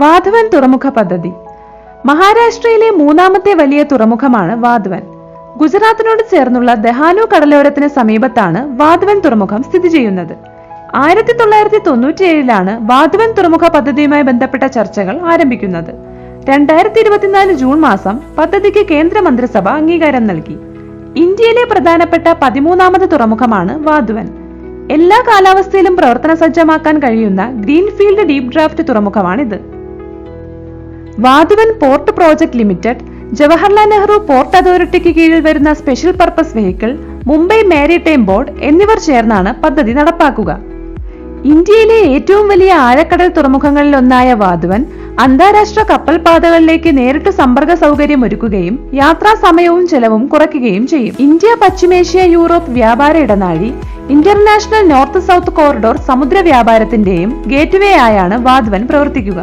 വാധവൻ തുറമുഖ പദ്ധതി. മഹാരാഷ്ട്രയിലെ മൂന്നാമത്തെ വലിയ തുറമുഖമാണ് വാധവൻ. ഗുജറാത്തിനോട് ചേർന്നുള്ള ദഹാനു കടലോരത്തിന് സമീപത്താണ് വാധവൻ തുറമുഖം സ്ഥിതി ചെയ്യുന്നത്. 1997 വാധവൻ തുറമുഖ പദ്ധതിയുമായി ബന്ധപ്പെട്ട ചർച്ചകൾ ആരംഭിക്കുന്നത്. 2024 ജൂൺ മാസം പദ്ധതിക്ക് കേന്ദ്ര മന്ത്രിസഭ അംഗീകാരം നൽകി. ഇന്ത്യയിലെ പ്രധാനപ്പെട്ട 13ാമത് തുറമുഖമാണ് വാധവൻ. എല്ലാ കാലാവസ്ഥയിലും പ്രവർത്തന സജ്ജമാക്കാൻ കഴിയുന്ന ഗ്രീൻഫീൽഡ് ഡീപ് ഡ്രാഫ്റ്റ് തുറമുഖമാണിത്. Vadhavan port project limited, Jawaharlal Nehru port അതോറിറ്റിക്ക് കീഴിൽ വരുന്ന special purpose vehicle, Mumbai maritime board എന്നിവർ ചേർന്നാണ് പദ്ധതി നടപ്പാക്കുക. ഇന്ത്യയിലെ ഏറ്റവും വലിയ ആഴക്കടൽ തുറമുഖങ്ങളിൽ ഒന്നായ വാധവൻ അന്താരാഷ്ട്ര കപ്പൽ പാതകളിലേക്ക് നേരിട്ട് സമ്പർക്ക സൗകര്യം ഒരുക്കുകയും യാത്രാ സമയവും ചെലവും കുറയ്ക്കുകയും ചെയ്യും. ഇന്ത്യ പശ്ചിമേഷ്യ യൂറോപ്പ് വ്യാപാര ഇടനാഴി, ഇന്റർനാഷണൽ നോർത്ത് സൗത്ത് കോറിഡോർ സമുദ്ര വ്യാപാരത്തിന്റെയും ഗേറ്റ്വേ ആയാണ് വാധവൻ പ്രവർത്തിക്കുക.